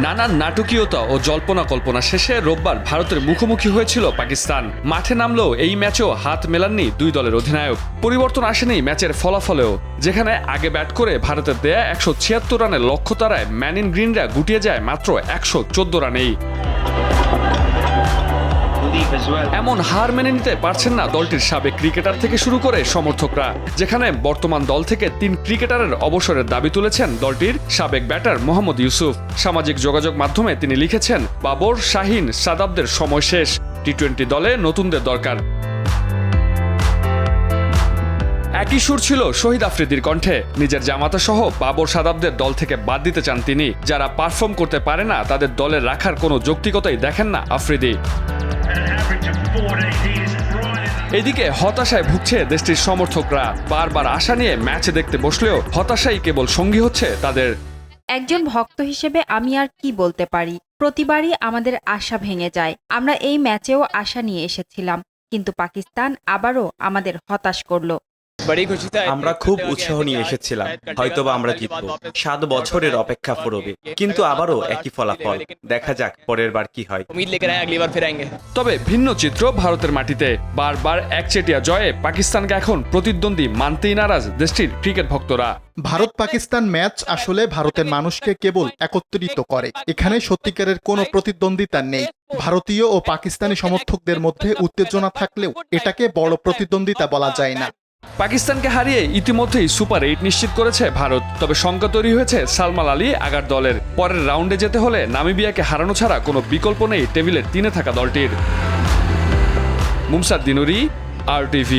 নানান নাটকীয়তা ও জল্পনা কল্পনা শেষে রোববার ভারতের মুখোমুখি হয়েছিল পাকিস্তান। মাঠে নামলেও এই ম্যাচেও হাত মেলাননি দুই দলের অধিনায়ক। পরিবর্তন আসেনি ম্যাচের ফলাফলেও, যেখানে আগে ব্যাট করে ভারতের দেয়া 176 রানের লক্ষ্য তাড়ায় ম্যান ইন গ্রিনরা গুটিয়ে যায় মাত্র 114 রানেই। এমন হার মেনে নিতে পারছেন না দলটির সাবেক ক্রিকেটার থেকে শুরু করে সমর্থকরা, যেখানে বর্তমান দল থেকে 3 ক্রিকেটারের অবসরের দাবি তুলেছেন দলটির সাবেক ব্যাটার মোহাম্মদ ইউসুফ। সামাজিক যোগাযোগ মাধ্যমে তিনি লিখেছেন, বাবর, শাহিন, সাদাবদের সময় শেষ, টি-20 দলে নতুনদের দরকার। একই সুর ছিল শহীদ আফ্রিদির কণ্ঠে। নিজের জামাতা সহ বাবর, সাদাবদের দল থেকে বাদ দিতে চান তিনি। যারা পারফর্ম করতে পারে না তাদের দলে রাখার কোনো যৌক্তিকতাই দেখেন না আফ্রিদি। এদিকে হতাশায় ভুগছে দেশটির সমর্থকরা। বারবার আশা নিয়ে ম্যাচ দেখতে বসলেও হতাশাই কেবল সঙ্গী হচ্ছে তাদের। একজন ভক্ত হিসেবে আমি আর কি বলতে পারি, প্রতিবারই আমাদের আশা ভেঙে যায়। আমরা এই ম্যাচেও আশা নিয়ে এসেছিলাম, কিন্তু পাকিস্তান আবারও আমাদের হতাশ করলো। আমরা খুব উৎসাহ নিয়ে এসেছিলাম, হয়তোবা আমরা জিতবো। 7 বছরের অপেক্ষা ফুরবে, কিন্তু আবারও একই ফলাফল। দেখা যাক পরের বার কি হয়। তবে ভিন্ন চিত্র ভারতের মাটিতে। বারবার একচেটিয়া জয়ে পাকিস্তানকে এখন প্রতিদ্বন্দ্বী মানতেই নারাজ দেশটির ক্রিকেট ভক্তরা। ভারত পাকিস্তান ম্যাচ আসলে ভারতের মানুষকে কেবল একত্রিত করে। এখানে সত্যিকারের কোনো প্রতিদ্বন্দ্বিতা নেই। ভারতীয় ও পাকিস্তানি সমর্থকদের মধ্যে উত্তেজনা থাকলেও এটাকে বড় প্রতিদ্বন্দ্বিতা বলা যায় না। পাকিস্তানকে হারিয়ে ইতিমধ্যেই সুপার 8 নিশ্চিত করেছে ভারত। তবে শঙ্কা তৈরি হয়েছে সালমান আলী আগার দলের। পরের রাউন্ডে যেতে হলে নামিবিয়াকে হারানো ছাড়া কোনো বিকল্প নেই টেবিলের 3-এ থাকা দলটির। মুমসাদ দিনুরি, RTV।